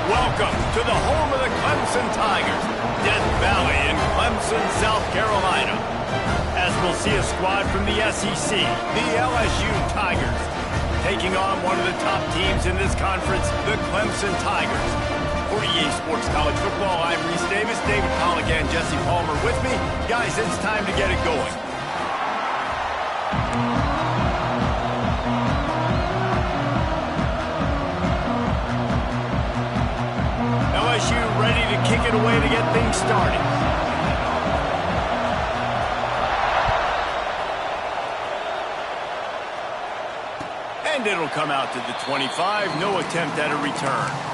Welcome to the home of the Clemson Tigers, Death Valley in Clemson, South Carolina. As we'll see a squad from the SEC, the LSU Tigers, taking on one of the top teams in this conference, the Clemson Tigers. For EA Sports College Football, I'm Reese Davis, David Pollack, and Jesse Palmer with me. Guys, it's time to get it going. LSU ready to kick it away to get things started. And it'll come out to the 25. No attempt at a return.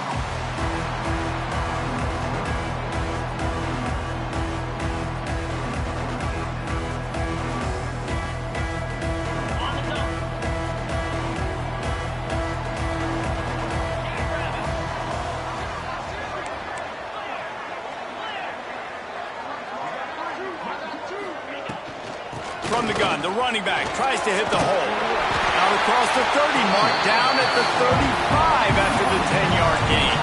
From the gun, the running back tries to hit the hole. Out across the 30 mark, down at the 35 after the 10-yard gain.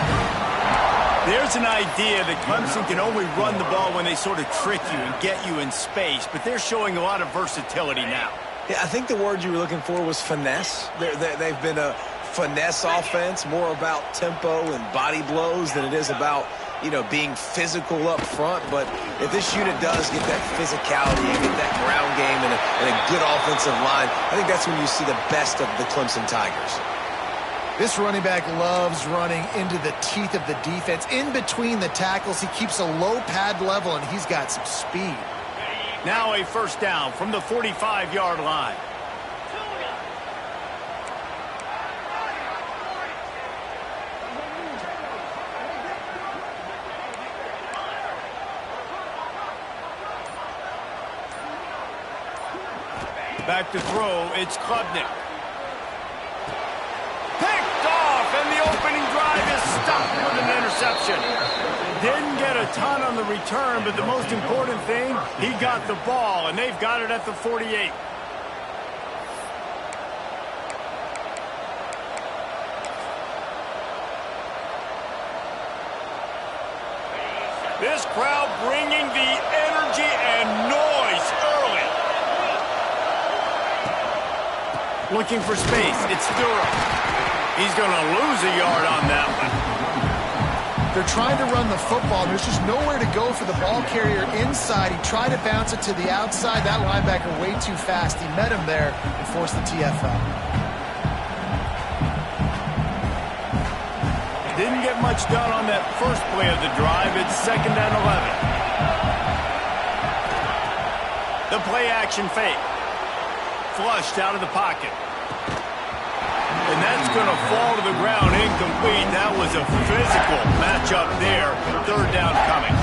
There's an idea that Clemson can only run the ball when they sort of trick you and get you in space, but they're showing a lot of versatility now. Yeah, I think the word you were looking for was finesse. They've been a finesse offense, more about tempo and body blows than it is about, being physical up front. But if this unit does get that physicality and get that ground game and a good offensive line, I think that's when you see the best of the Clemson Tigers. This running back loves running into the teeth of the defense. In between the tackles, he keeps a low pad level, and he's got some speed. Now a first down from the 45-yard line. Back to throw, it's Klubnik. Picked off, and the opening drive is stopped with an interception. Didn't get a ton on the return, but the most important thing, he got the ball, and they've got it at the 48. This crowd bringing the energy and noise early. Looking for space, it's Durham. He's going to lose a yard on that one. They're trying to run the football. There's just nowhere to go for the ball carrier inside. He tried to bounce it to the outside. That linebacker way too fast. He met him there and forced the TFL. Didn't get much done on that first play of the drive. It's 2nd and 11. The play action fake. Flushed out of the pocket. And that's going to fall to the ground incomplete. That was a physical matchup there. 3rd down coming.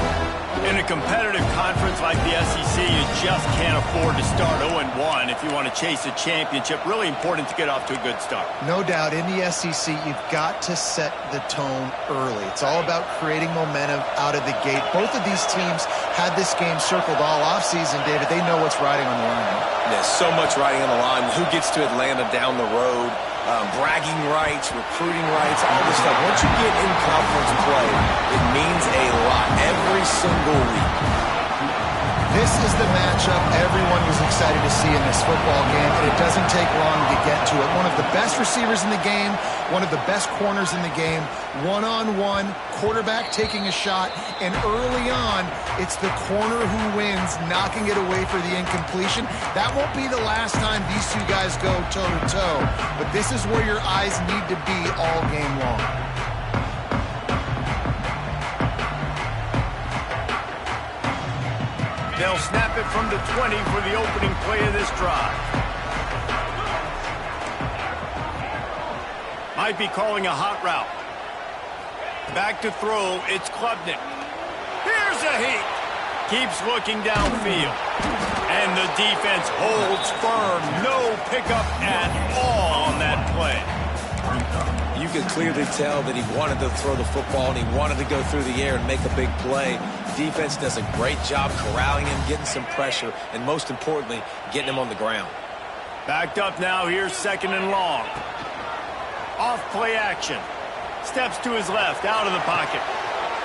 In a competitive conference like the SEC, you just can't afford to start 0-1 if you want to chase a championship. Really important to get off to a good start. No doubt, in the SEC, you've got to set the tone early. It's all about creating momentum out of the gate. Both of these teams had this game circled all offseason, David. They know what's riding on the line. There's so much riding on the line. Who gets to Atlanta down the road? Bragging rights, recruiting rights, all this stuff. Once you get in conference play, it means a lot every single week. This is the matchup everyone was excited to see in this football game, and it doesn't take long to get to it. One of the best receivers in the game, one of the best corners in the game, one-on-one, quarterback taking a shot, and early on, it's the corner who wins, knocking it away for the incompletion. That won't be the last time these two guys go toe-to-toe, but this is where your eyes need to be all game long. They'll snap it from the 20 for the opening play of this drive. Might be calling a hot route. Back to throw, it's Klubnik. Here's a heat. Keeps looking downfield. And the defense holds firm. No pickup at all on that play. You could clearly tell that he wanted to throw the football and he wanted to go through the air and make a big play. Defense does a great job corralling him, getting some pressure, and most importantly, getting him on the ground. Backed up now, here's 2nd and long. Off play action. Steps to his left, out of the pocket.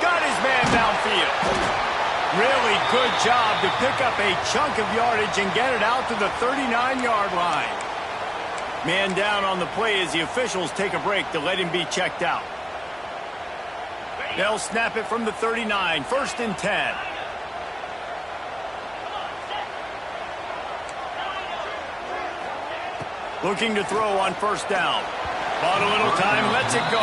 Got his man downfield. Really good job to pick up a chunk of yardage and get it out to the 39-yard line. Man down on the play as the officials take a break to let him be checked out. They'll snap it from the 39, 1st and 10. Looking to throw on 1st down. Bought a little time, lets it go.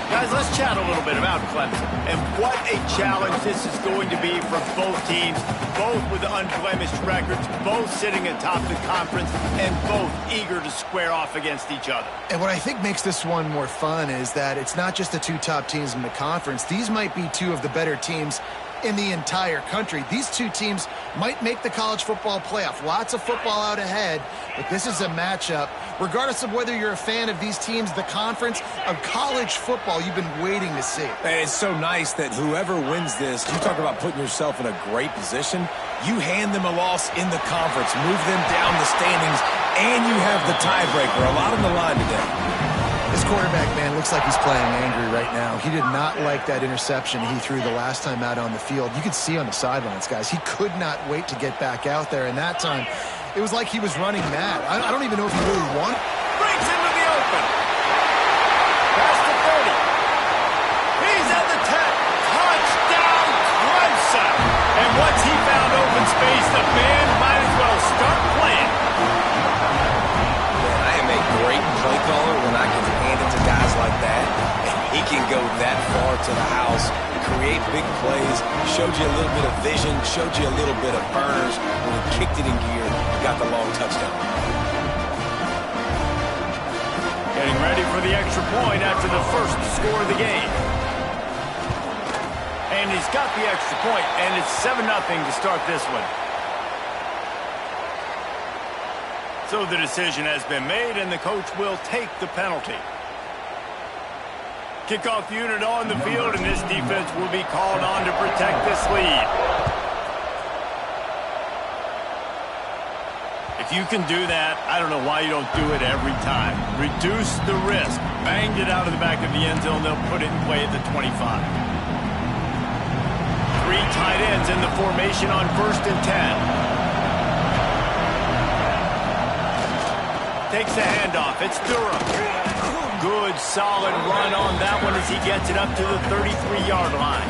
Guys, let's chat a little bit about Clemson and what a challenge this is going to be for both teams, both with unblemished records, both sitting atop the conference, and both eager to square off against each other. And what I think makes this one more fun is that it's not just the two top teams in the conference. These might be two of the better teams in the entire country. These two teams might make the college football playoff. Lots of football out ahead, but this is a matchup. Regardless of whether you're a fan of these teams, the conference, of college football you've been waiting to see. And it's so nice that whoever wins this, you talk about putting yourself in a great position, you hand them a loss in the conference, move them down the standings, and you have the tiebreaker. A lot on the line today. This quarterback, man, looks like he's playing angry right now. He did not like that interception he threw the last time out on the field. You could see on the sidelines, guys, he could not wait to get back out there. And that time, it was like he was running mad. I don't even know if he really won. Breaks into the open. Past the 30. He's at the 10. Touchdown, Clemson. And once he found open space, the band might as well start playing. Man, I am a great play caller when I can hand it to guys like that. And he can go that far to the house, create big plays, showed you a little bit of vision, showed you a little bit of burners. When he kicked it in gear, he got the long touchdown. Getting ready for the extra point after the first score of the game. And he's got the extra point, and it's 7-0 to start this one. So the decision has been made, and the coach will take the penalty. Kickoff unit on the field, and this defense will be called on to protect this lead. If you can do that, I don't know why you don't do it every time. Reduce the risk. Banged it out of the back of the end zone. They'll put it in play at the 25. 3 tight ends in the formation on 1st and 10. Takes the handoff. It's Durham. Good, solid run on that one as he gets it up to the 33-yard line.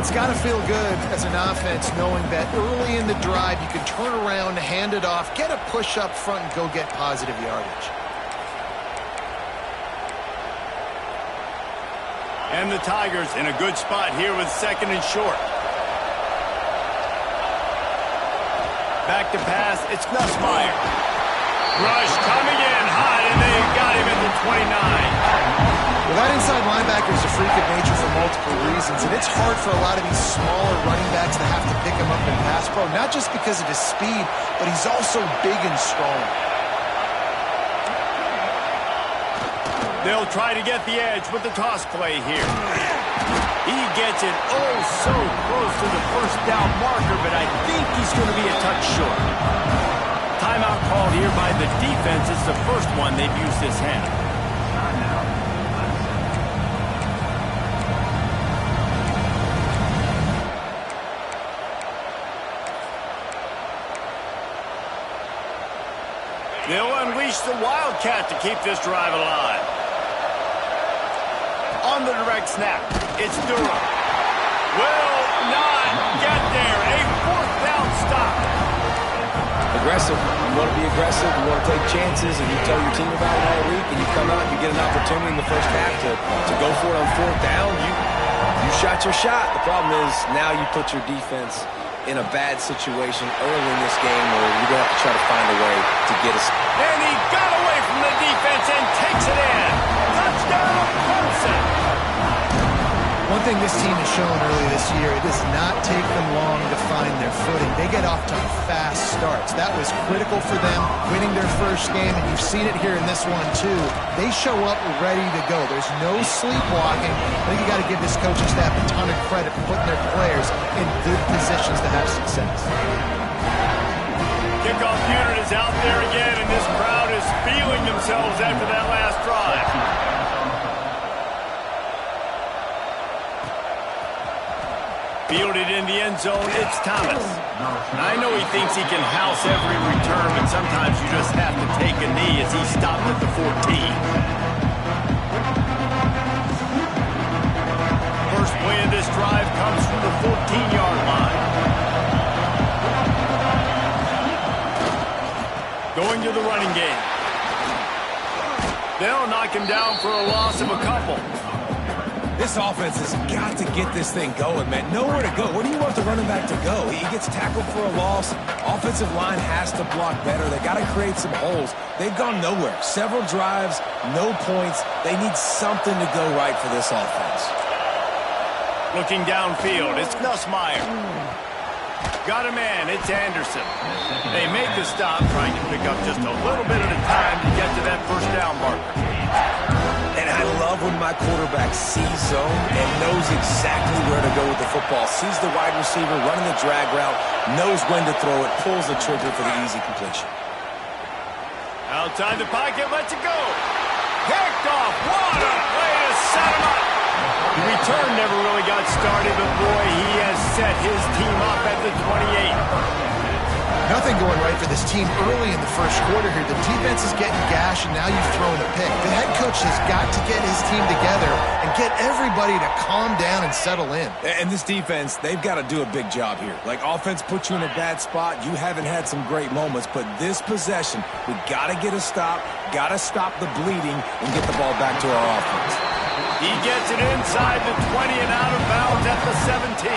It's got to feel good as an offense knowing that early in the drive you can turn around, hand it off, get a push up front, and go get positive yardage. And the Tigers in a good spot here with 2nd and short. Back to pass. It's Nussmeier. Rush coming in hot, and they got him at the 29. Well, that inside linebacker is a freak of nature for multiple reasons, and it's hard for a lot of these smaller running backs to have to pick him up in pass pro, not just because of his speed, but he's also big and strong. They'll try to get the edge with the toss play here. He gets it oh so close to the 1st down marker, but I think he's going to be a touch short. Timeout called here by the defense. It's the first one they've used this half. They'll unleash the Wildcat to keep this drive alive. On the direct snap, it's Durham. Will not get there. A 4th down stop. Aggressive. You want to be aggressive. You want to take chances, and you tell your team about it all week, and you come out and you get an opportunity in the first half to go for it on 4th down. You shot your shot. The problem is now you put your defense in a bad situation early in this game where you're going to have to try to find a way to get us. And he got away from the defense and takes it in. Touchdown, Clemson. One thing this team has shown early this year, it does not take them long to find their footing. They get off to fast starts. That was critical for them, winning their first game, and you've seen it here in this one too. They show up ready to go. There's no sleepwalking. I think you got to give this coaching staff a ton of credit for putting their players in good positions to have success. Kickoff unit is out there again, and this crowd is feeling themselves after that last drive. Fielded in the end zone, it's Thomas. I know he thinks he can house every return, but sometimes you just have to take a knee as he stopped at the 14. First play of this drive comes from the 14-yard line. Going to the running game. They'll knock him down for a loss of a couple. This offense has got to get this thing going, man. Nowhere to go. Where do you want the running back to go? He gets tackled for a loss. Offensive line has to block better. They got to create some holes. They've gone nowhere. Several drives, no points. They need something to go right for this offense. Looking downfield, it's Nussmeier. Got a man, it's Anderson. They make the stop, trying to pick up just a little bit at a time to get to that first down marker. And I love when my quarterback sees zone and knows exactly where to go with the football. Sees the wide receiver running the drag route, knows when to throw it, pulls the trigger for the easy completion. Outside the pocket, lets it go. Picked off. What a play to set him up. The return never really got started, but boy, he has set his team up at the 28. Nothing going right for this team early in the first quarter here. The defense is getting gashed, and now you've thrown a pick. The head coach has got to get his team together and get everybody to calm down and settle in. And this defense, they've got to do a big job here. Like, offense puts you in a bad spot. You haven't had some great moments, but this possession, we got to get a stop, got to stop the bleeding, and get the ball back to our offense. He gets it inside the 20 and out of bounds at the 17.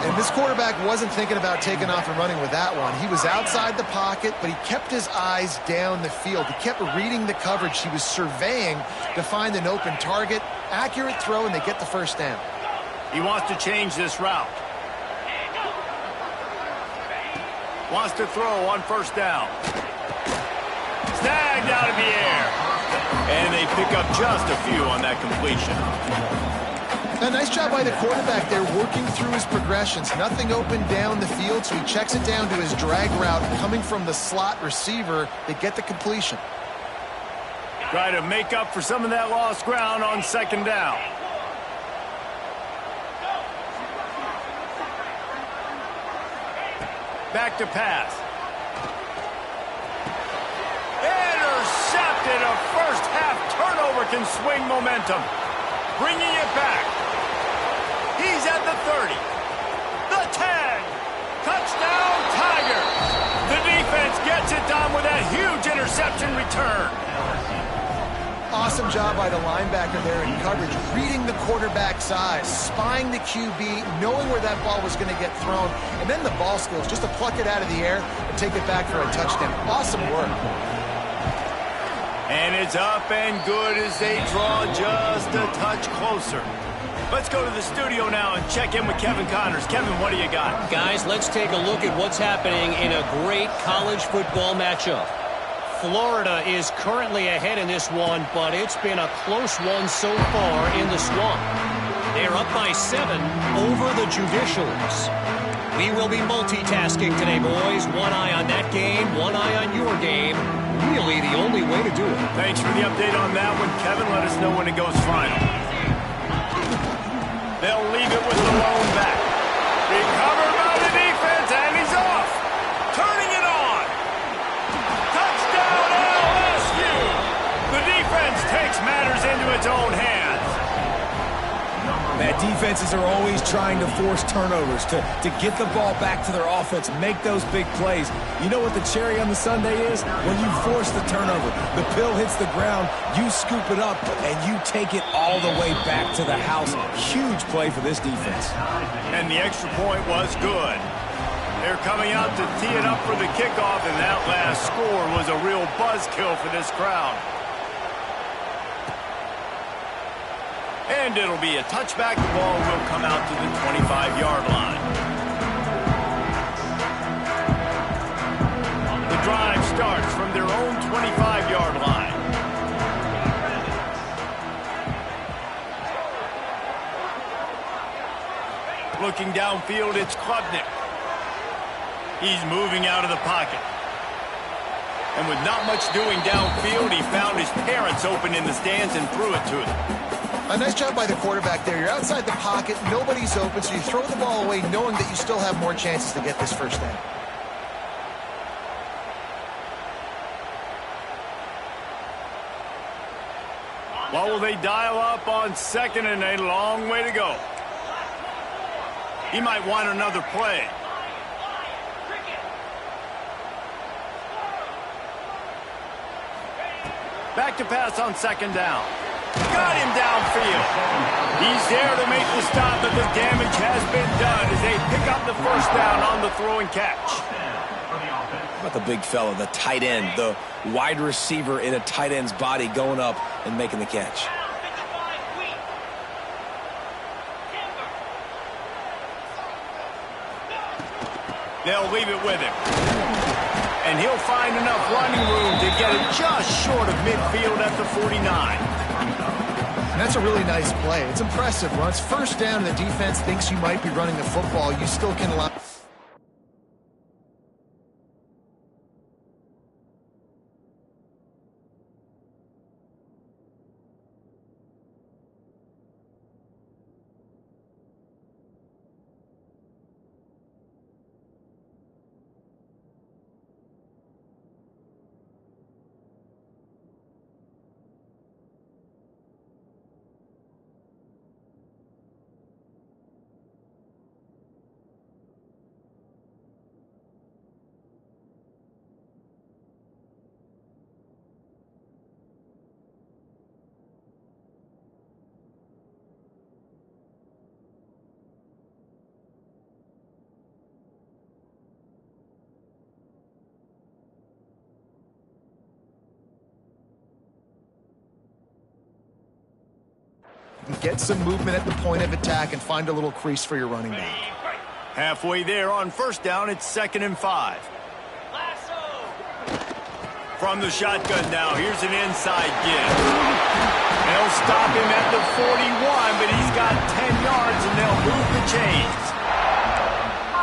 And this quarterback wasn't thinking about taking off and running with that one. He was outside the pocket, but he kept his eyes down the field. He kept reading the coverage. He was surveying to find an open target. Accurate throw, and they get the first down. He wants to change this route. Wants to throw on first down. Snagged out of the air. And they pick up just a few on that completion. A nice job by the quarterback there, working through his progressions. Nothing open down the field, so he checks it down to his drag route coming from the slot receiver. They get the completion. Try to make up for some of that lost ground on second down. Back to pass. Intercepted. A first half turnover can swing momentum. Bringing it back. He's at the 30, the 10, touchdown Tigers. The defense gets it done with that huge interception return. Awesome job by the linebacker there in coverage, reading the quarterback's eyes, spying the QB, knowing where that ball was going to get thrown, and then the ball skills just to pluck it out of the air and take it back for a touchdown. Awesome work. And it's up and good as they draw just a touch closer. Let's go to the studio now and check in with Kevin Connors. Kevin, what do you got? Guys, let's take a look at what's happening in a great college football matchup. Florida is currently ahead in this one, but it's been a close one so far in the Swamp. They're up by 7 over the Judicials. We will be multitasking today, boys. One eye on that game, one eye on your game. Really the only way to do it. Thanks for the update on that one, Kevin. Let us know when it goes final. They'll leave it with the lone back. Recovered by the defense, and he's off. Turning it on. Touchdown LSU. The defense takes matters into its own hands. Man, defenses are always trying to force turnovers, to get the ball back to their offense, make those big plays. You know what the cherry on the sundae is? When you force the turnover, the pill hits the ground, you scoop it up, and you take it all the way back to the house. Huge play for this defense. And the extra point was good. They're coming out to tee it up for the kickoff, and that last score was a real buzzkill for this crowd. And it'll be a touchback. The ball will come out to the 25-yard line. The drive starts from their own 25-yard line. Looking downfield, it's Klubnik. He's moving out of the pocket. And with not much doing downfield, he found his parents open in the stands and threw it to them. A nice job by the quarterback there. You're outside the pocket, nobody's open, so you throw the ball away knowing that you still have more chances to get this first down. What will they dial up on second and a long way to go? He might want another play. Back to pass on second down. Got him downfield. He's there to make the stop, but the damage has been done as they pick up the first down on the throw and catch. How about the big fella, the tight end, the wide receiver in a tight end's body going up and making the catch. They'll leave it with him. And he'll find enough running room to get it just short of midfield at the 49. And that's a really nice play. It's impressive. When it's first down and the defense thinks you might be running the football, you still can allow... Get some movement at the point of attack and find a little crease for your running back. Halfway there on first down, it's 2nd and 5. From the shotgun now, here's an inside give. They'll stop him at the 41, but he's got 10 yards and they'll move the chains.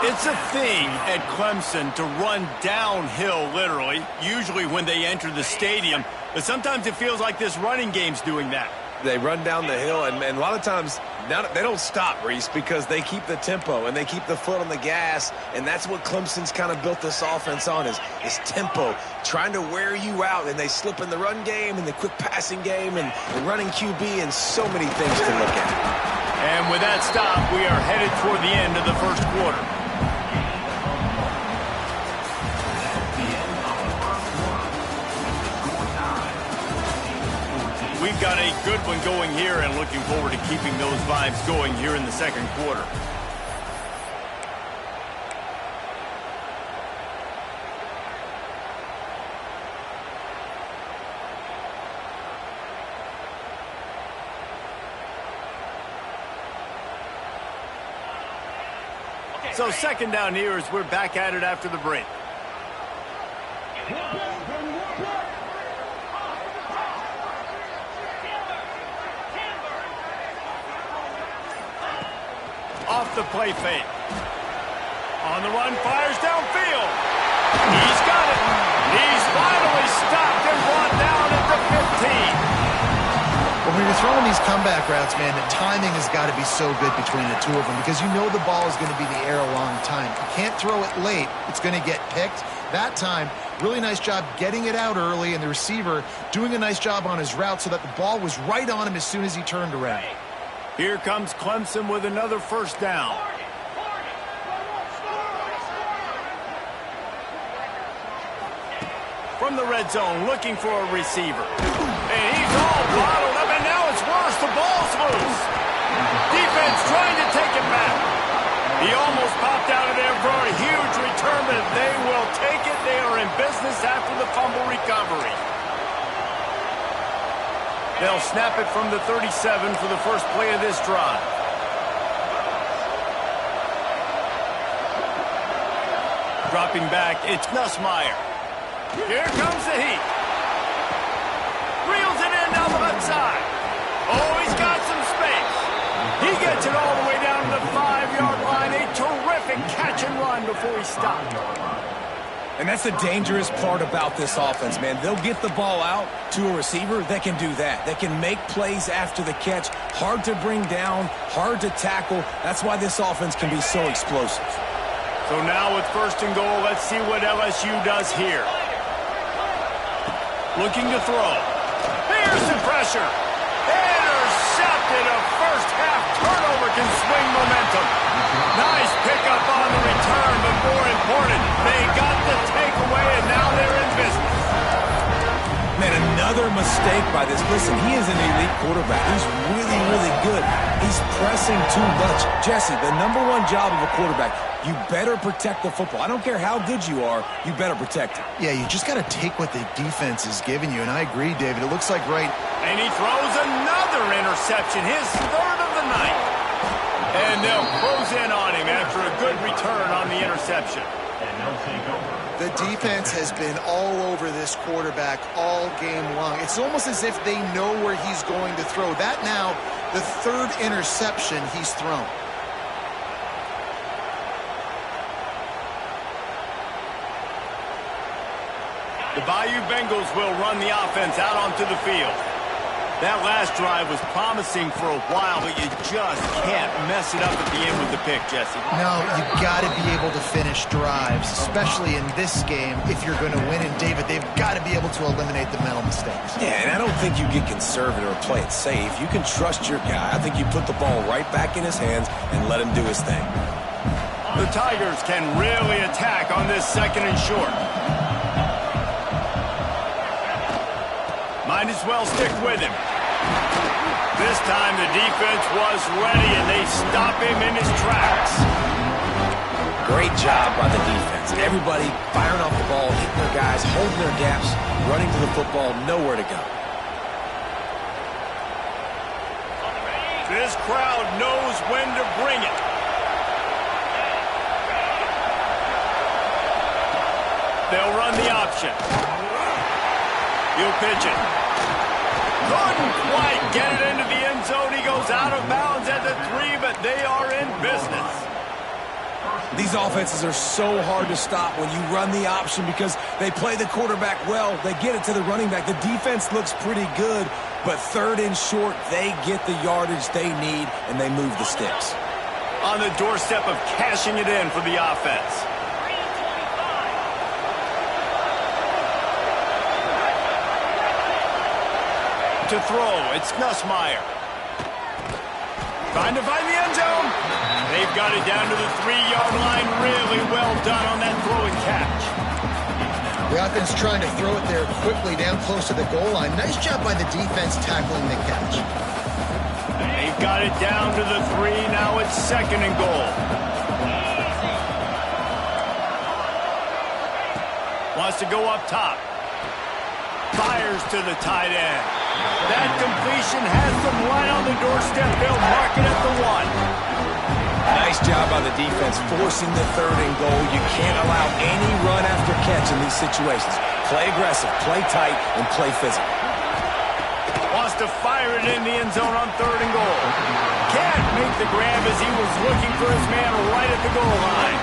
It's a thing at Clemson to run downhill, literally, usually when they enter the stadium, but sometimes it feels like this running game's doing that. They run down the hill, and a lot of times now they don't stop, Reese, because they keep the tempo and they keep the foot on the gas, and that's what Clemson's kind of built this offense on is tempo, trying to wear you out, and they slip in the run game and the quick passing game and the running QB and so many things to look at. And with that stop, we are headed toward the end of the first quarter. We've got a good one going here and looking forward to keeping those vibes going here in the second quarter. So second down here as we're back at it after the break. Off the play fake. On the run, fires downfield. He's got it. He's finally stopped and brought down at the 15. Well, when you're throwing these comeback routes, man, the timing has got to be so good between the two of them because you know the ball is going to be in the air a long time. You can't throw it late. It's going to get picked. That time, really nice job getting it out early, and the receiver doing a nice job on his route so that the ball was right on him as soon as he turned around. Here comes Clemson with another first down. From the red zone, looking for a receiver. And he's all bottled up, and now it's worse. The ball's loose. Defense trying to take it back. He almost popped out of there for a huge return, but they will take it. They are in business after the fumble recovery. They'll snap it from the 37 for the first play of this drive. Dropping back, it's Nussmeier. Here comes the heat. Reels it in down the left side. Oh, he's got some space. He gets it all the way down to the 5-yard line. A terrific catch and run before he stopped. And that's the dangerous part about this offense, man. They'll get the ball out to a receiver. They can do that. They can make plays after the catch. Hard to bring down, hard to tackle. That's why this offense can be so explosive. So now with 1st and goal, let's see what LSU does here. Looking to throw. Here's the pressure. Intercepted. A first-half turnover can swing momentum. Nice pickup on the return, but more important, they got the takeaway, and now they're in business. Man, another mistake by this. Listen, he is an elite quarterback. He's really, really good. He's pressing too much. Jesse, the #1 job of a quarterback, you better protect the football. I don't care how good you are, you better protect it. Yeah, you just got to take what the defense is giving you, and I agree, David. It looks like And he throws another interception, his 3rd of the night. And they'll close in on him after a good return on the interception. The defense has been all over this quarterback all game long. It's almost as if they know where he's going to throw. That now, the 3rd interception he's thrown. The Bayou Bengals will run the offense out onto the field. That last drive was promising for a while, but you just can't mess it up at the end with the pick, Jesse. No, you've got to be able to finish drives, especially in this game if you're going to win. And, David, they've got to be able to eliminate the mental mistakes. Yeah, and I don't think you get conservative or play it safe. You can trust your guy. I think you put the ball right back in his hands and let him do his thing. The Tigers can really attack on this 2nd and short. Might as well stick with him. This time the defense was ready, and they stop him in his tracks. Great job by the defense. Everybody firing off the ball, hitting their guys, holding their gaps, running to the football, nowhere to go. This crowd knows when to bring it. They'll run the option. He'll pitch it. Couldn't quite get it into the end zone. He goes out of bounds at the 3, but they are in business. These offenses are so hard to stop when you run the option because they play the quarterback well. They get it to the running back. The defense looks pretty good, but 3rd and short, they get the yardage they need, and they move the sticks. On the doorstep of cashing it in for the offense. To throw, it's Nussmeier. Trying to find the end zone. They've got it down to the 3-yard line. Really well done on that throw and catch. The offense trying to throw it there quickly down close to the goal line. Nice job by the defense tackling the catch. They've got it down to the 3. Now it's 2nd and goal. Wants to go up top. Fires to the tight end. That completion has them right on the doorstep. They'll mark it at the 1. Nice job by the defense forcing the 3rd and goal. You can't allow any run after catch in these situations. Play aggressive, play tight, and play physical. Wants to fire it in the end zone on 3rd and goal. Can't make the grab as he was looking for his man right at the goal line.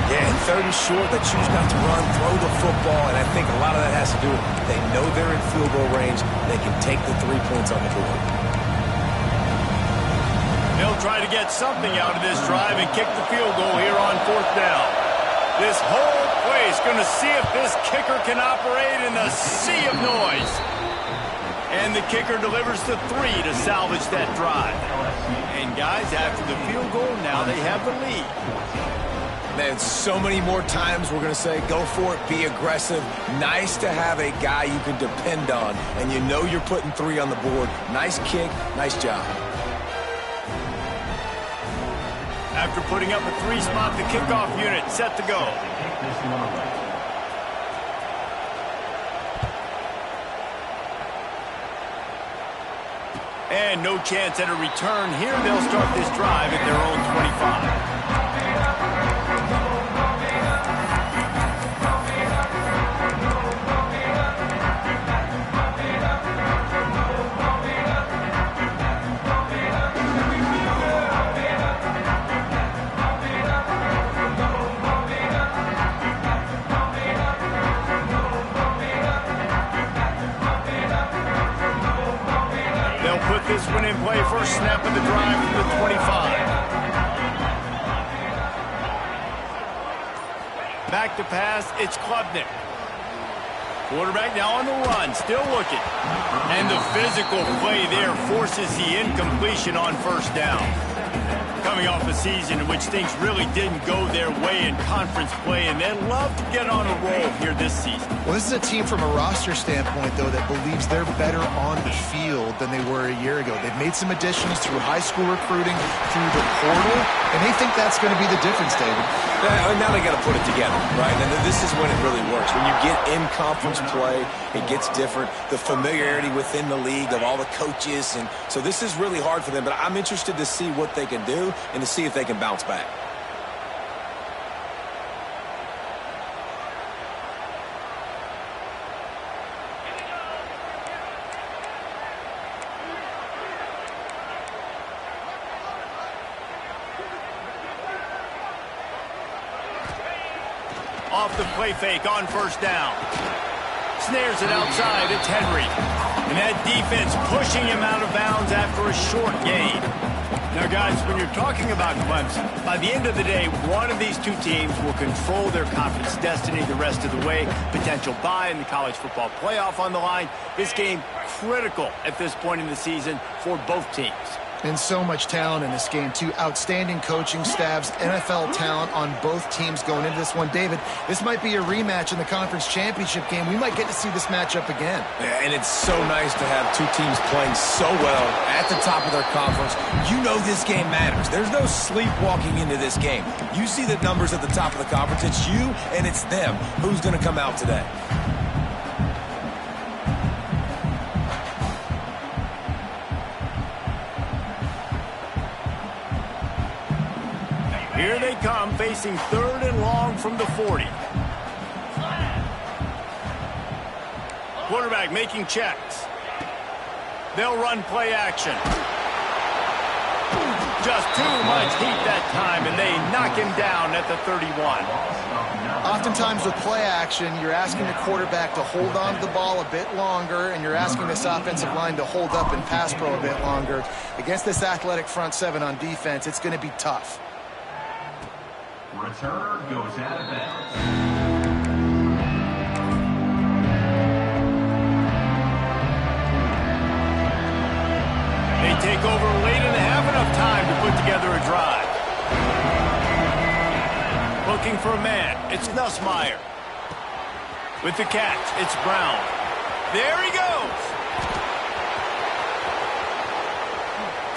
Yeah, and 3rd and short, they choose not to run, throw the football, and I think a lot of that has to do with they know they're in field goal range. They can take the 3 points on the board. They'll try to get something out of this drive and kick the field goal here on 4th down. This whole place going to see if this kicker can operate in the sea of noise. And the kicker delivers the 3 to salvage that drive. And guys, after the field goal, now they have the lead. Man, so many more times we're going to say, go for it, be aggressive. Nice to have a guy you can depend on, and you know you're putting 3 on the board. Nice kick, nice job. After putting up a 3 spot, the kickoff unit set to go. And no chance at a return here. They'll start this drive at their own 25. snap of the drive from the 25. Back to pass, it's Klubnik. Quarterback now on the run, still looking. And the physical play there forces the incompletion on first down. Coming off a season in which things really didn't go their way in conference play, and they'd love to get on a roll here this season. Well, this is a team from a roster standpoint, though, that believes they're better on the field than they were a year ago. They've made some additions through high school recruiting, through the portal, and they think that's going to be the difference, David. Now they got to put it together, right? And this is when it really works. When you get in conference play, it gets different. The familiarity within the league of all the coaches, and so this is really hard for them. But I'm interested to see what they can do and to see if they can bounce back. Off the play fake on first down. Snares it outside, it's Henry. And that defense pushing him out of bounds after a short gain. Now, guys, when you're talking about Clemson, by the end of the day, one of these two teams will control their conference destiny the rest of the way. Potential bye in the college football playoff on the line. This game critical at this point in the season for both teams. And so much talent in this game, too. Outstanding coaching staffs, NFL talent on both teams going into this one. David, this might be a rematch in the conference championship game. We might get to see this matchup again. Yeah, and it's so nice to have two teams playing so well at the top of their conference. You know this game matters. There's no sleepwalking into this game. You see the numbers at the top of the conference. It's you and it's them. Who's going to come out today? Here they come, facing third and long from the 40. Quarterback making checks. They'll run play action. Just too much heat that time, and they knock him down at the 31. Oftentimes with play action, you're asking the quarterback to hold on to the ball a bit longer, and you're asking this offensive line to hold up in pass pro a bit longer. Against this athletic front seven on defense, it's going to be tough. Returner goes out of bounds. They take over late and have enough time to put together a drive. Looking for a man, it's Nussmeier. With the catch, it's Brown. There he goes.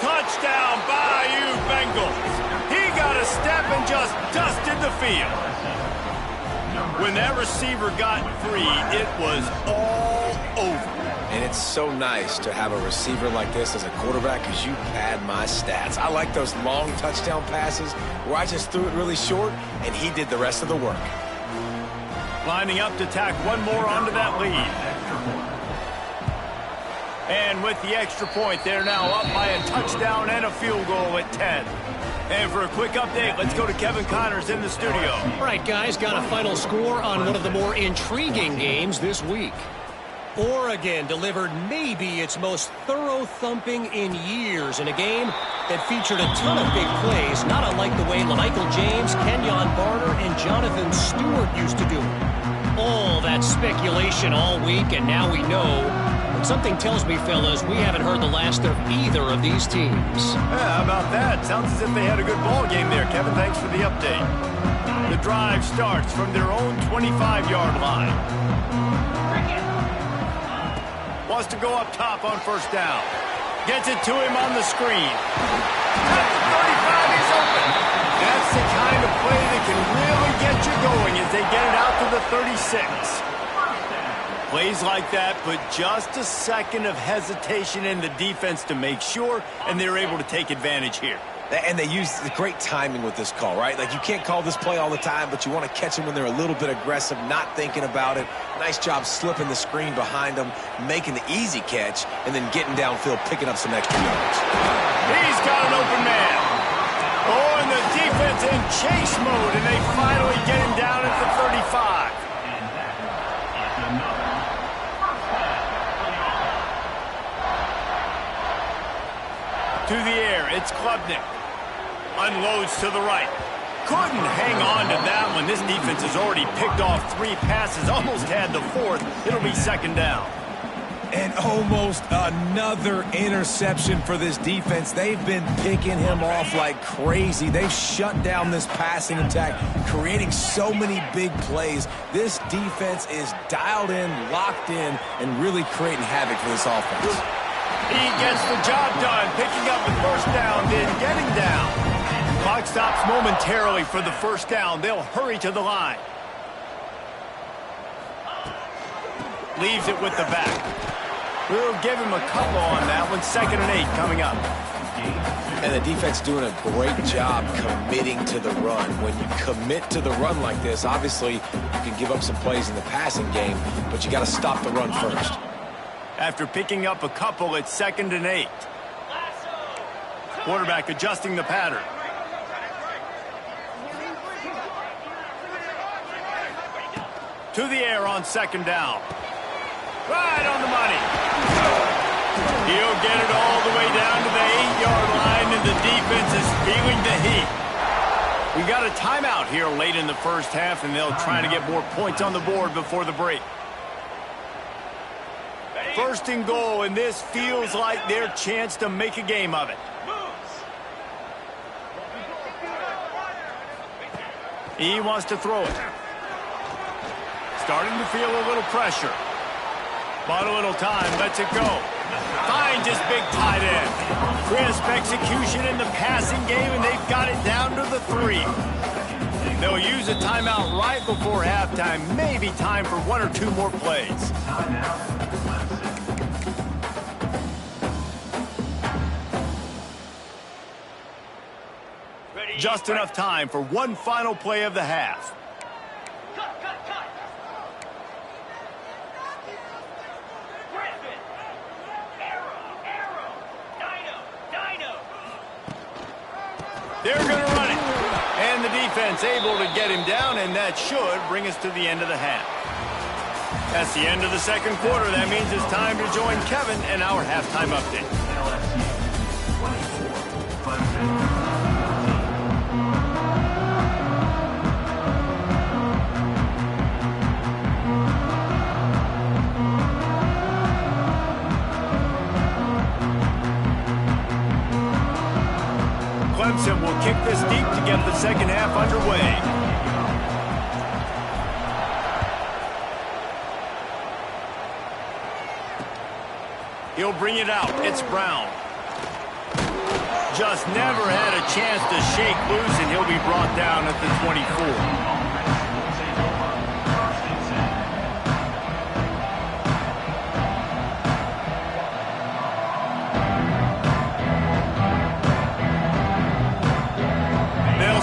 Touchdown, Bayou Bengals. He got a step and just dusted the field. When that receiver got free, it was all over. And it's so nice to have a receiver like this as a quarterback because you pad my stats. I like those long touchdown passes where I just threw it really short and he did the rest of the work. Lining up to tack one more onto that lead. And with the extra point, they're now up by a touchdown and a field goal at 10. And for a quick update, let's go to Kevin Connors in the studio. All right, guys, got a final score on one of the more intriguing games this week. Oregon delivered maybe its most thorough thumping in years in a game that featured a ton of big plays, not unlike the way LaMichael James, Kenyon Barner, and Jonathan Stewart used to do it. All that speculation all week, and now we know. But something tells me, fellas, we haven't heard the last of either of these teams. Yeah, how about that? Sounds as if they had a good ball game there, Kevin. Thanks for the update. The drive starts from their own 25-yard line. Wants to go up top on first down. Gets it to him on the screen. At the 35, he's open. That's the kind of play that can really get you going as they get it out to the 36. Plays like that, but just a second of hesitation in the defense to make sure, and they're able to take advantage here. And they use the great timing with this call, right? Like, you can't call this play all the time, but you want to catch them when they're a little bit aggressive, not thinking about it. Nice job slipping the screen behind them, making the easy catch, and then getting downfield, picking up some extra yards. He's got an open man. Oh, and the defense in chase mode, and they finally get him down at the 35. To the air, it's Klubnik. Unloads to the right. Couldn't hang on to that one. This defense has already picked off 3 passes, almost had the 4th. It'll be 2nd down. And almost another interception for this defense. They've been picking him off like crazy. They've shut down this passing attack, creating so many big plays. This defense is dialed in, locked in, and really creating havoc for this offense. He gets the job done, picking up the 1st down, then getting down. Clock stops momentarily for the 1st down. They'll hurry to the line. Leaves it with the back. We'll give him a couple on that one. 2nd and 8 coming up. And the defense doing a great job committing to the run. When you commit to the run like this, obviously you can give up some plays in the passing game, but you got to stop the run first. After picking up a couple, it's 2nd and 8. Quarterback adjusting the pattern. To the air on 2nd down. Right on the money. He'll get it all the way down to the 8-yard line, and the defense is feeling the heat. We got a timeout here late in the 1st half, and they'll try to get more points on the board before the break. 1st and goal, and this feels like their chance to make a game of it. He wants to throw it. Starting to feel a little pressure. Bought a little time, lets it go. Finds his big tight end. Crisp execution in the passing game, and they've got it down to the 3. They'll use a timeout right before halftime. Maybe time for 1 or 2 more plays. Just enough time for one final play of the half. They're going to run it. And the defense able to get him down, and that should bring us to the end of the half. That's the end of the 2nd quarter. That means it's time to join Kevin in our halftime update. Clemson will kick this deep to get the 2nd half underway. He'll bring it out. It's Brown. Just never had a chance to shake loose, and he'll be brought down at the 24.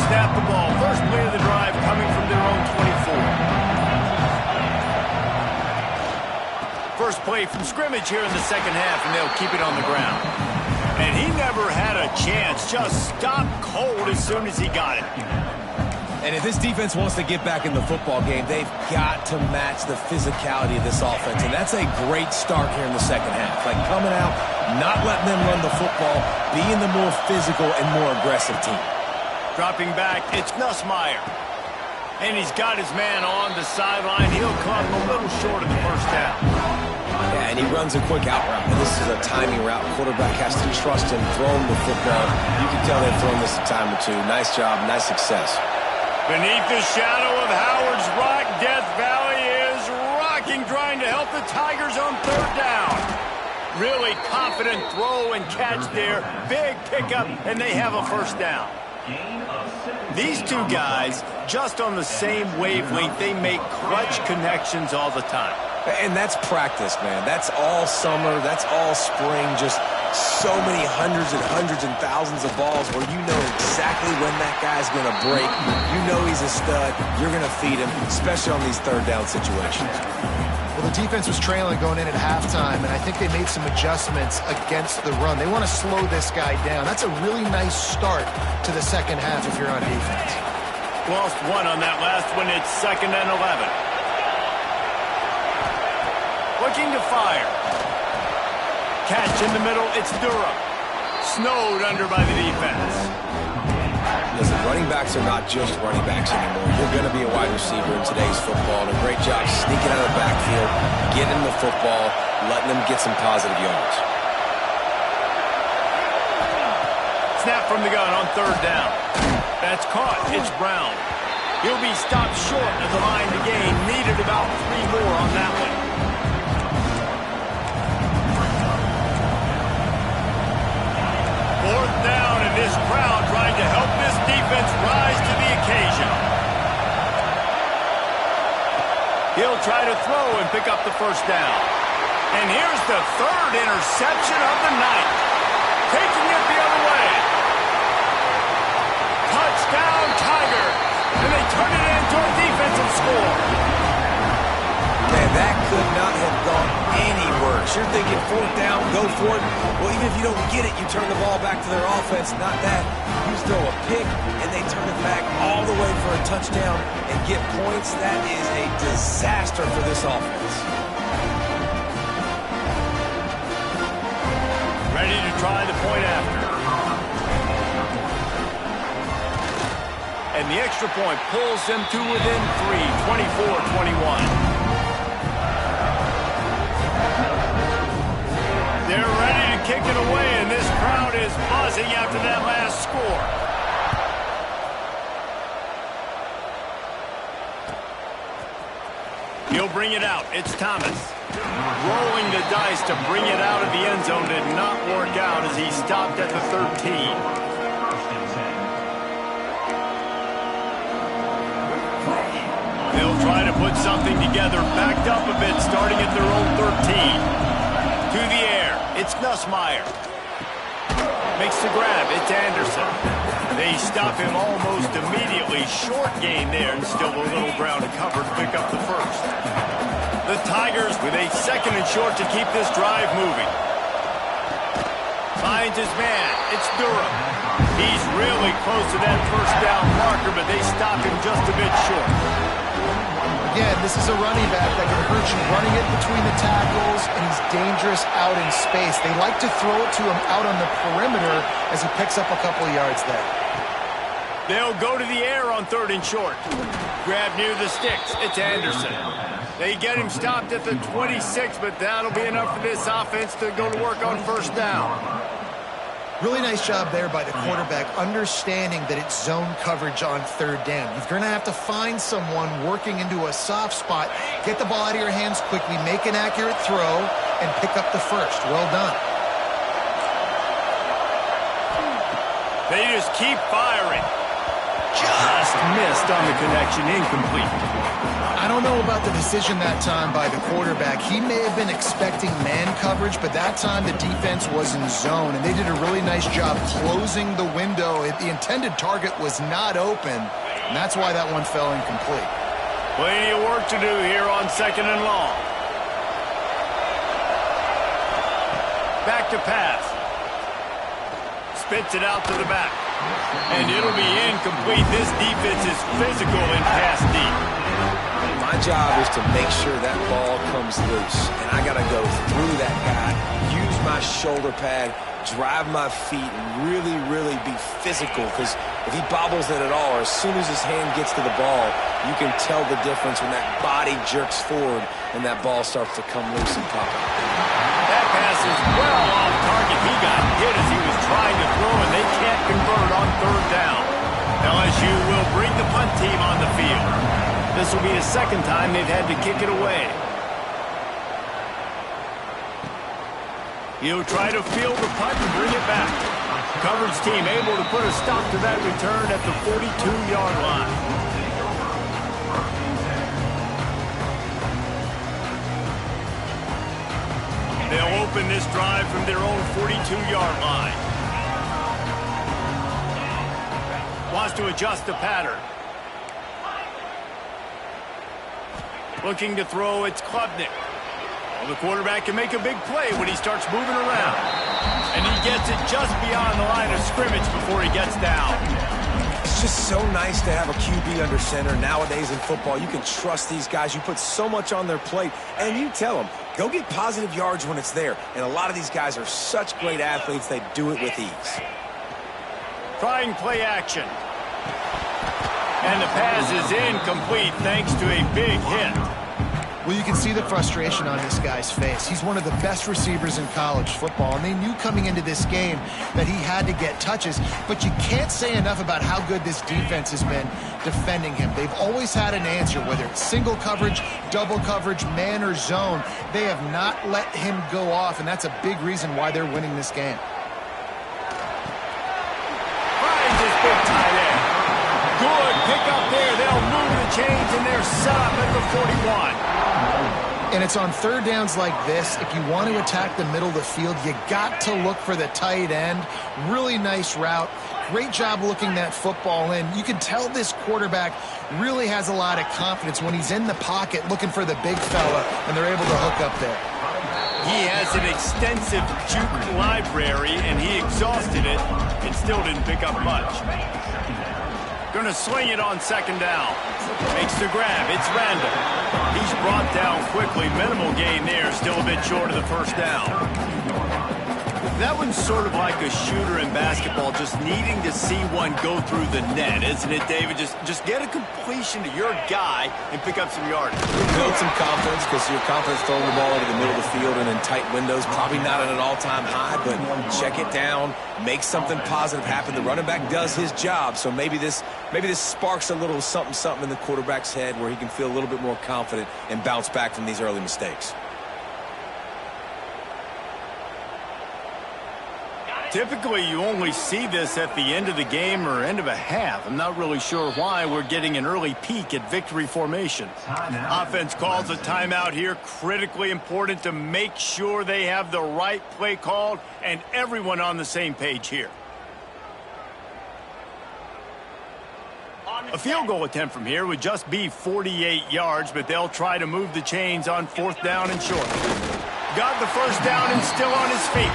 Snap the ball. First play of the drive coming from their own 24. First play from scrimmage here in the 2nd half, and they'll keep it on the ground. And he never had a chance. Just stopped cold as soon as he got it. And if this defense wants to get back in the football game, they've got to match the physicality of this offense. And that's a great start here in the 2nd half. Like coming out, not letting them run the football, being the more physical and more aggressive team. Dropping back, it's Nussmeier. And he's got his man on the sideline. He'll come a little short of the 1st down. Yeah, and he runs a quick out route. And this is a timing route. Quarterback has to trust him, throw him the football. You can tell they've thrown this a time or 2. Nice job, nice success. Beneath the shadow of Howard's Rock, Death Valley is rocking, trying to help the Tigers on 3rd down. Really confident throw and catch there. Big pickup, and they have a 1st down. These 2 guys, just on the same wavelength, they make clutch connections all the time. And that's practice, man. That's all summer. That's all spring. Just so many hundreds and thousands of balls where you know exactly when that guy's going to break. You know he's a stud. You're going to feed him, especially on these 3rd down situations. Well, the defense was trailing going in at halftime, and I think they made some adjustments against the run. They want to slow this guy down. That's a really nice start to the 2nd half if you're on defense. Lost 1 on that last one. It's 2nd and 11. Looking to fire. Catch in the middle. It's Durham. Snowed under by the defense. Listen, running backs are not just running backs anymore. You're going to be a wide receiver in today's football. And a great job sneaking out of the backfield, getting the football, letting them get some positive yards. Snap from the gun on third down. That's caught. It's Brown. He'll be stopped short of the line to gain. Needed about 3 more on that one. Fourth down, and this crowd trying to help this defense rise to the occasion. He'll try to throw and pick up the first down. And here's the third interception of the night. Taking it the other way. Touchdown, Tiger. And they turn it into a defensive score. Man, that could not have gone any worse. You're thinking fourth down, go for it. Well, even if you don't get it, you turn the ball back to their offense. Not that. You throw a pick, and they turn it back all the way for a touchdown and get points. That is a disaster for this offense. Ready to try the point after. And the extra point pulls them to within 3, 24-21. They're ready to kick it away, and this crowd is buzzing after that last score. He'll bring it out. It's Thomas. Rolling the dice to bring it out of the end zone did not work out as he stopped at the 13. They'll try to put something together, backed up a bit, starting at their own 13. To the air, it's Nussmeier. Makes the grab, it's Anderson. They stop him almost immediately. Short gain there, and still a little ground to cover to pick up the first. The Tigers with a second and short to keep this drive moving. Finds his man, it's Durham. He's really close to that first down marker, but they stop him just a bit short. Again, this is a running back that can hurt you running it between the tackles, and he's dangerous out in space. They like to throw it to him out on the perimeter as he picks up a couple of yards there. They'll go to the air on third and short. Grab near the sticks. It's Anderson. They get him stopped at the 26, but that'll be enough for this offense to go to work on first down. Really nice job there by the quarterback, understanding that it's zone coverage on third down. You're going to have to find someone working into a soft spot, get the ball out of your hands quickly, make an accurate throw, and pick up the first. Well done. They just keep firing. Just missed on the connection, incomplete. I don't know about the decision that time by the quarterback. He may have been expecting man coverage, but that time the defense was in zone, and they did a really nice job closing the window. The intended target was not open, and that's why that one fell incomplete. Plenty of work to do here on second and long. Back to pass. Spits it out to the back. And it'll be incomplete. This defense is physical in pass deep. My job is to make sure that ball comes loose, and I got to go through that guy, use my shoulder pad, drive my feet, and really, really be physical, because if he bobbles it at all, or as soon as his hand gets to the ball, you can tell the difference when that body jerks forward and that ball starts to come loose and pop out. That pass is well off target. He got hit as he was trying to throw, and they can't convert on third down. LSU will bring the punt team on the field. This will be the second time they've had to kick it away. He'll try to field the punt and bring it back. Coverage team able to put a stop to that return at the 42-yard line. They'll open this drive from their own 42-yard line. Wants to adjust the pattern. Looking to throw, it's Klubnik. Well, the quarterback can make a big play when he starts moving around. And he gets it just beyond the line of scrimmage before he gets down. It's just so nice to have a QB under center. Nowadays in football, you can trust these guys. You put so much on their plate, and you tell them, go get positive yards when it's there. And a lot of these guys are such great athletes, they do it with ease. Trying play action. And the pass is incomplete thanks to a big hit. Well, you can see the frustration on this guy's face. He's one of the best receivers in college football, and they knew coming into this game that he had to get touches, but you can't say enough about how good this defense has been defending him. They've always had an answer, whether it's single coverage, double coverage, man or zone. They have not let him go off, and that's a big reason why they're winning this game. Finds his big tight end. Good pick up there. They'll move the chains, and they're set up at the 41. And it's on third downs like this, if you want to attack the middle of the field, you got to look for the tight end. Really nice route. Great job looking that football in. You can tell this quarterback really has a lot of confidence when he's in the pocket looking for the big fella, and they're able to hook up there. He has an extensive juke library, and he exhausted it and still didn't pick up much. Going to swing it on second down. Makes the grab. It's Randall. He's brought down quickly. Minimal gain there. Still a bit short of the first down. That one's sort of like a shooter in basketball, just needing to see one go through the net, isn't it, David? Just get a completion to your guy and pick up some yardage. Build some confidence, because your confidence throwing the ball into the middle of the field and in tight windows, probably not at an all-time high, but check it down, make something positive happen. The running back does his job, so maybe this sparks a little something in the quarterback's head where he can feel a little bit more confident and bounce back from these early mistakes. Typically, you only see this at the end of the game or end of a half. I'm not really sure why we're getting an early peek at victory formation. Offense calls a timeout here. Critically important to make sure they have the right play called and everyone on the same page here. A field goal attempt from here would just be 48 yards, but they'll try to move the chains on fourth down and short. Got the first down and still on his feet.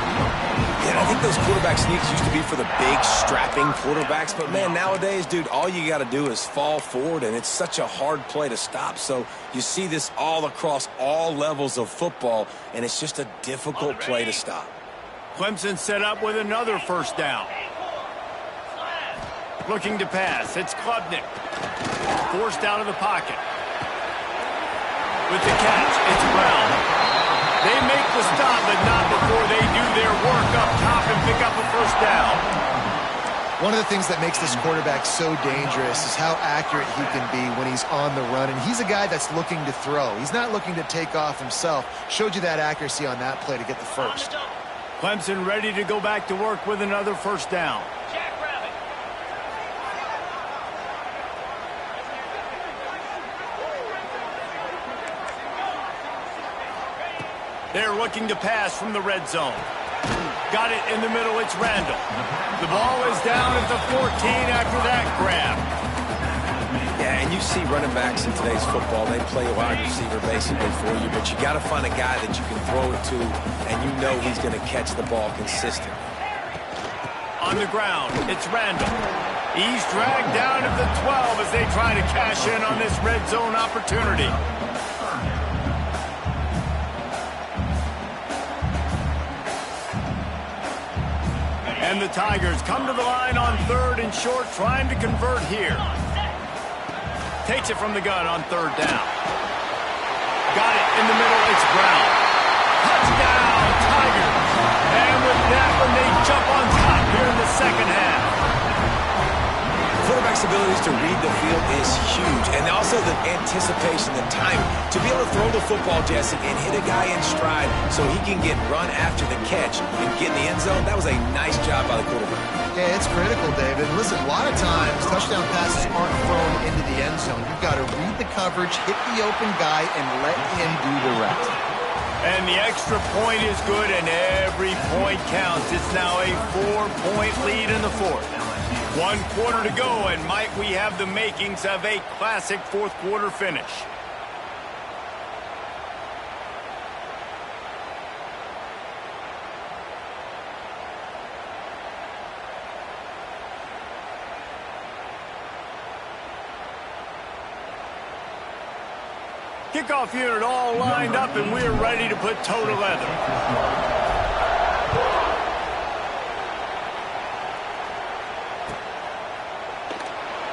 Yeah, I think those quarterback sneaks used to be for the big, strapping quarterbacks. But, man, nowadays, dude, all you got to do is fall forward, and it's such a hard play to stop. So you see this all across all levels of football, and it's just a difficult play to stop. Clemson set up with another first down. Looking to pass. It's Klubnik. Forced out of the pocket. With the catch, it's Brown. They make the stop, but not before they do their work up top and pick up a first down. One of the things that makes this quarterback so dangerous is how accurate he can be when he's on the run. And he's a guy that's looking to throw. He's not looking to take off himself. Showed you that accuracy on that play to get the first. Clemson ready to go back to work with another first down. They're looking to pass from the red zone. Got it in the middle. It's Randall. The ball is down at the 14 after that grab. Yeah, and you see running backs in today's football, they play a wide receiver basically for you, but you got to find a guy that you can throw it to, and you know he's going to catch the ball consistently. On the ground, it's Randall. He's dragged down at the 12 as they try to cash in on this red zone opportunity. And the Tigers come to the line on third and short, trying to convert here. Takes it from the gun on third down. Got it in the middle. It's Brown. Touchdown, Tigers. And with that one, they jump on top here in the second half. Quarterback's abilities to read the field is huge, and also the anticipation, the timing, to be able to throw the football, Jesse, and hit a guy in stride so he can get run after the catch and get in the end zone. That was a nice job by the quarterback. Yeah, it's critical, David. Listen, a lot of times touchdown passes aren't thrown into the end zone. You've got to read the coverage, hit the open guy, and let him do the rest. And the extra point is good, and every point counts. It's now a 4-point lead in the fourth. 1 quarter to go, and might we have the makings of a classic fourth quarter finish. Kickoff unit all lined up, and we're ready to put toe to leather.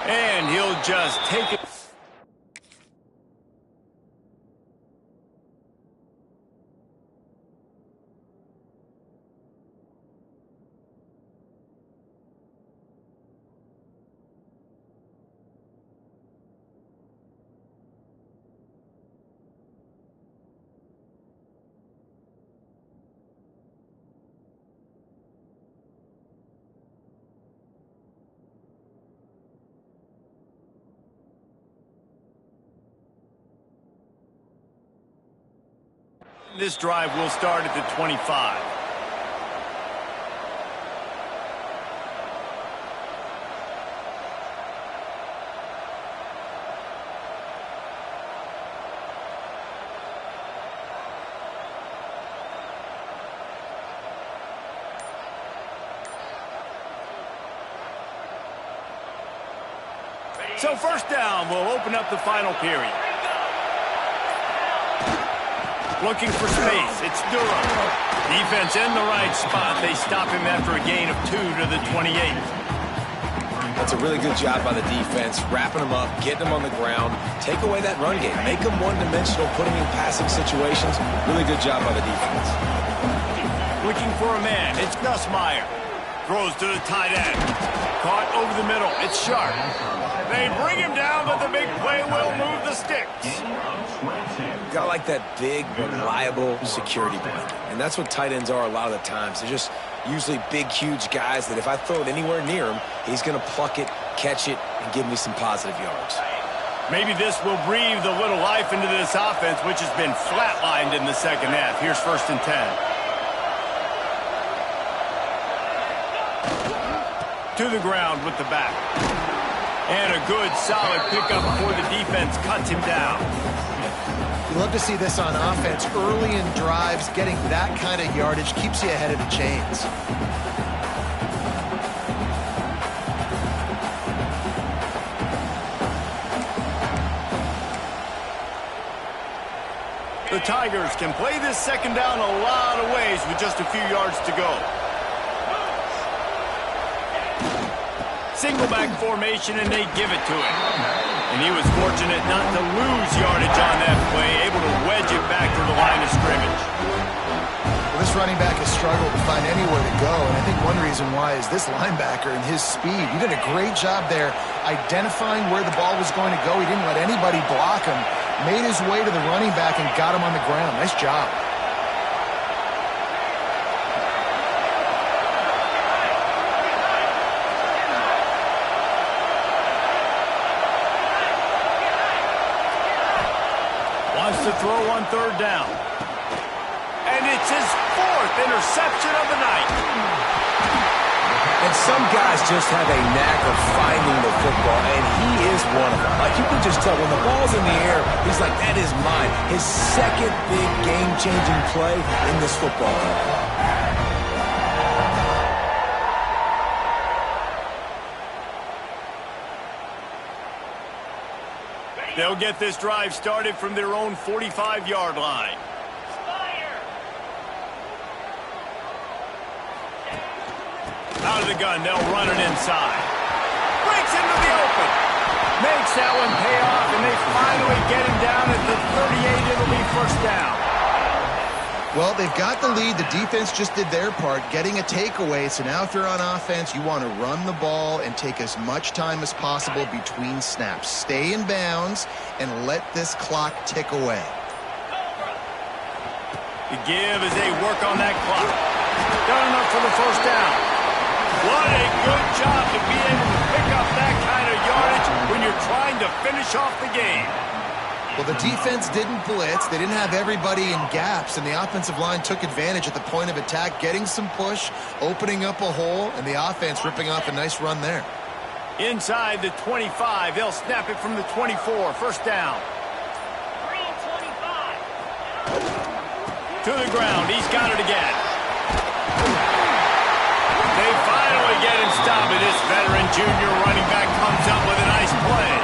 And he'll just take it. This drive will start at the 25. So first down will open up the final period. Looking for space. It's Durham. Defense in the right spot. They stop him after a gain of 2 to the 28. That's a really good job by the defense, wrapping him up, getting him on the ground, take away that run game, make him one-dimensional, putting him in passing situations. Really good job by the defense. Looking for a man. It's Nussmeier. Throws to the tight end. Caught over the middle. It's Sharp. They bring him down, but the big play will move the sticks. Got like that big, reliable security blanket. And that's what tight ends are a lot of the times. They're just usually big, huge guys that if I throw it anywhere near him, he's going to pluck it, catch it, and give me some positive yards. Maybe this will breathe a little life into this offense, which has been flatlined in the second half. Here's 1st and 10. To the ground with the back. And a good, solid pickup before the defense cuts him down. You love to see this on offense. Early in drives, getting that kind of yardage keeps you ahead of the chains. The Tigers can play this second down a lot of ways with just a few yards to go. Single back formation, and they give it to him. And he was fortunate not to lose yardage on that play, able to wedge it back to the line of scrimmage. Well, this running back has struggled to find anywhere to go, and I think one reason why is this linebacker and his speed. He did a great job there identifying where the ball was going to go. He didn't let anybody block him, made his way to the running back, and got him on the ground. Nice job. To throw on 3rd down. And it's his 4th interception of the night. And some guys just have a knack of finding the football, and he is one of them. Like, you can just tell when the ball's in the air, he's like, that is mine. His second big game-changing play in this football game. They'll get this drive started from their own 45-yard line. Out of the gun, they'll run it inside. Breaks into the open. Makes that one pay off, and they finally get him down at the 38. It'll be 1st down. Well, they've got the lead. The defense just did their part, getting a takeaway. So now if you're on offense, you want to run the ball and take as much time as possible between snaps. Stay in bounds and let this clock tick away. The give as they work on that clock. Done enough for the 1st down. What a good job to be able to pick up that kind of yardage when you're trying to finish off the game. Well, the defense didn't blitz. They didn't have everybody in gaps, and the offensive line took advantage at the point of attack, getting some push, opening up a hole, and the offense ripping off a nice run there. Inside the 25, they'll snap it from the 24. 1st down. To the ground. He's got it again. They finally get him stopped, and this veteran junior running back comes up with a nice play.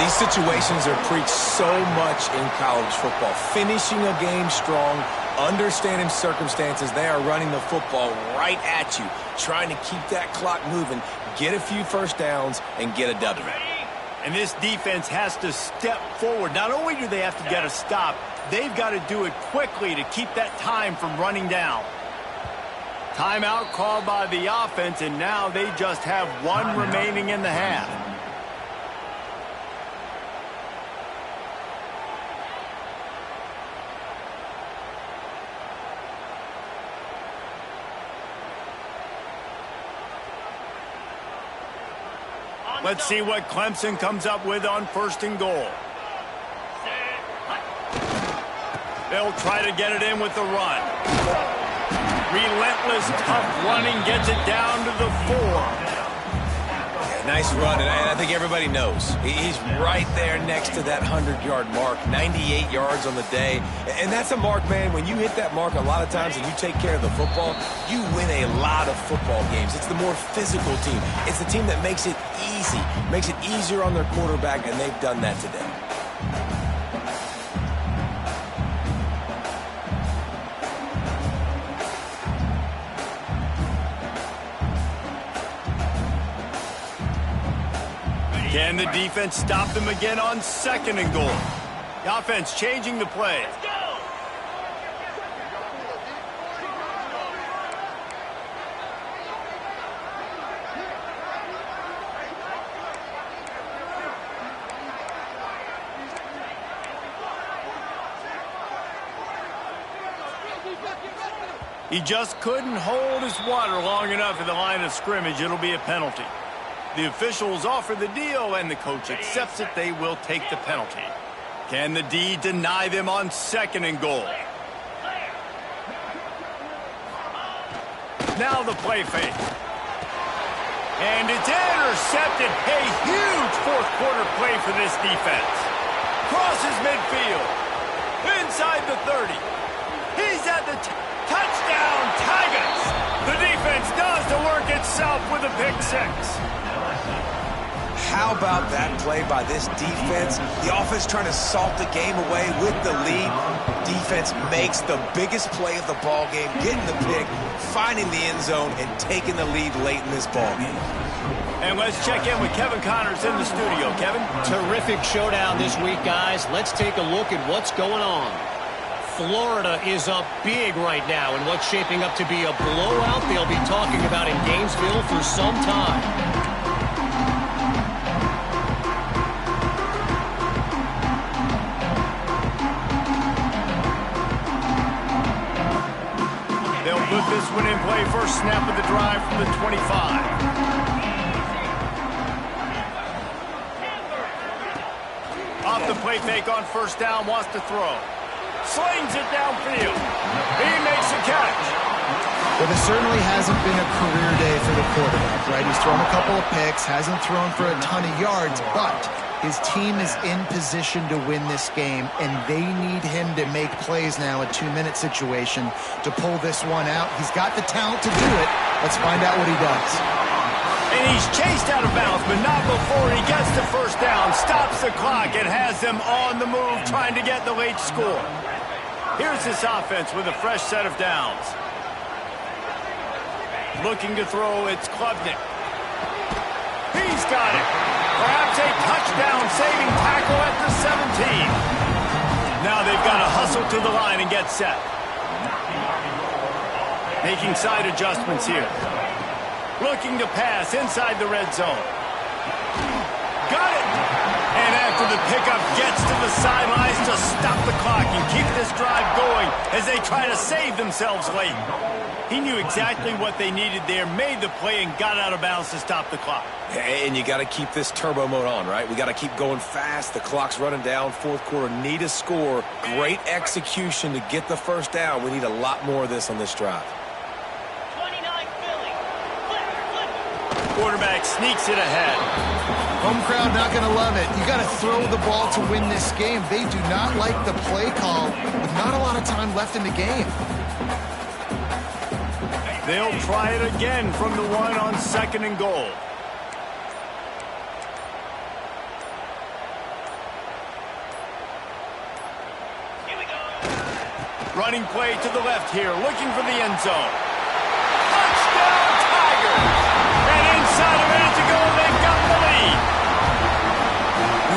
The These situations are preached so much in college football. Finishing a game strong, understanding circumstances. They are running the football right at you, trying to keep that clock moving, get a few first downs, and get a W. And this defense has to step forward. Not only do they have to get a stop, they've got to do it quickly to keep that time from running down. Timeout called by the offense, and now they just have one remaining in the half. Let's see what Clemson comes up with on 1st and goal. They'll try to get it in with the run. Relentless, tough running gets it down to the 4. Nice run, and I think everybody knows. He's right there next to that 100-yard mark, 98 yards on the day. And that's a mark, man, when you hit that mark a lot of times and you take care of the football, you win a lot of football games. It's the more physical team. It's the team that makes it easy, makes it easier on their quarterback, and they've done that today. Can the defense stop them again on 2nd and goal? The offense changing the play. He just couldn't hold his water long enough at the line of scrimmage. It'll be a penalty. The officials offer the deal, and the coach accepts it. They will take the penalty. Can the D deny them on 2nd and goal? Now the play fake. And it's intercepted. A huge 4th quarter play for this defense. Crosses midfield. Inside the 30. He's at the touchdown, Tigers. The defense does the work itself with a pick 6. How about that play by this defense? The offense trying to salt the game away with the lead. Defense makes the biggest play of the ball game, getting the pick, finding the end zone, and taking the lead late in this ball game. And let's check in with Kevin Connors in the studio. Kevin? Terrific showdown this week, guys. Let's take a look at what's going on. Florida is up big right now in what's shaping up to be a blowout they'll be talking about in Gainesville for some time. Put this one in play. First snap of the drive from the 25. Off the play fake on 1st down, wants to throw. Slings it downfield. He makes a catch. Well, this certainly hasn't been a career day for the quarterback, right? He's thrown a couple of picks, hasn't thrown for a ton of yards, but his team is in position to win this game, and they need him to make plays now, a 2-minute situation, to pull this one out. He's got the talent to do it. Let's find out what he does. And he's chased out of bounds, but not before he gets the 1st down, stops the clock, and has them on the move trying to get the late score. Here's this offense with a fresh set of downs. Looking to throw, it's Klubnik. He's got it. Perhaps a touchdown-saving tackle at the 17. Now they've got to hustle to the line and get set. Making side adjustments here. Looking to pass inside the red zone. Got it! And after the pickup, gets to the sidelines to stop the clock and keep this drive going as they try to save themselves late. He knew exactly what they needed there, made the play, and got out of bounds to stop the clock. And you got to keep this turbo mode on, right? We got to keep going fast. The clock's running down. 4th quarter, need a score. Great execution to get the 1st down. We need a lot more of this on this drive. 29 Philly. Quarterback sneaks it ahead. Home crowd not going to love it. You got to throw the ball to win this game. They do not like the play call with not a lot of time left in the game. They'll try it again from the 1 on 2nd and goal. Running play to the left here, looking for the end zone. Touchdown, Tigers! And inside a minute to go, they've got the lead.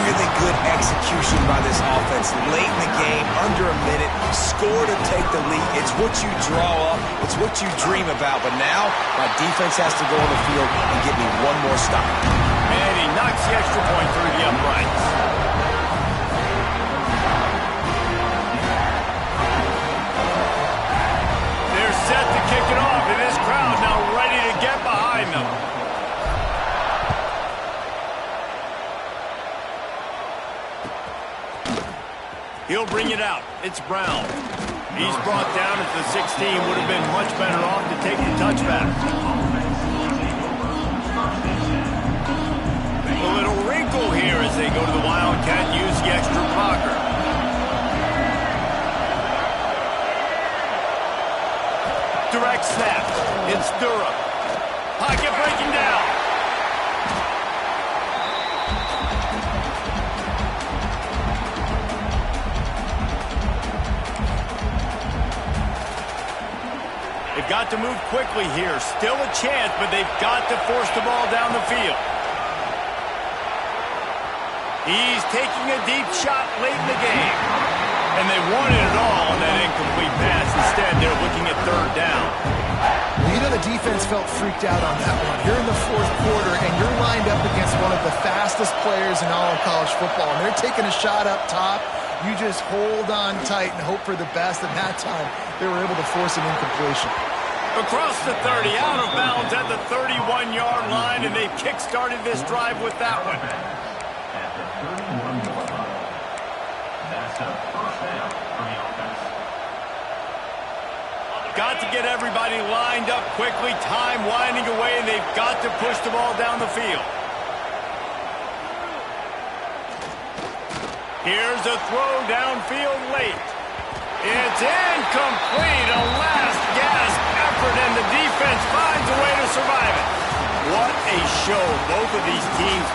Really good execution by this offense. Late in the game, under a minute, score to take the lead. It's what you draw up. It's what you dream about. But now, my defense has to go on the field and get me one more stop. And he knocks the extra point through the uprights. They're set to kick it off, and this crowd now ready to get behind them. He'll bring it out. It's Brown. He's brought down at the 16. Would have been much better off to take the touchback. A little wrinkle here as they go to the Wildcat and use the extra blocker. Direct snap. It's Durham. Pocket breaking down. They've got to move quickly here. Still a chance, but they've got to force the ball down the field. He's taking a deep shot late in the game. And they wanted it all on that incomplete pass. Instead, they're looking at third down. Well, you know the defense felt freaked out on that one. You're in the fourth quarter, and you're lined up against one of the fastest players in all of college football, and they're taking a shot up top. You just hold on tight and hope for the best, and that time they were able to force an incompletion. Across the 30, out of bounds at the 31-yard line, and they've kick-started this drive with that one. At the 31-yard line. That's a first down for the offense. Got to get everybody lined up quickly. Time winding away, and they've got to push the ball down the field. Here's a throw downfield late. It's incomplete. A last gasp effort, and the defense finds a way to survive it. What a show both of these teams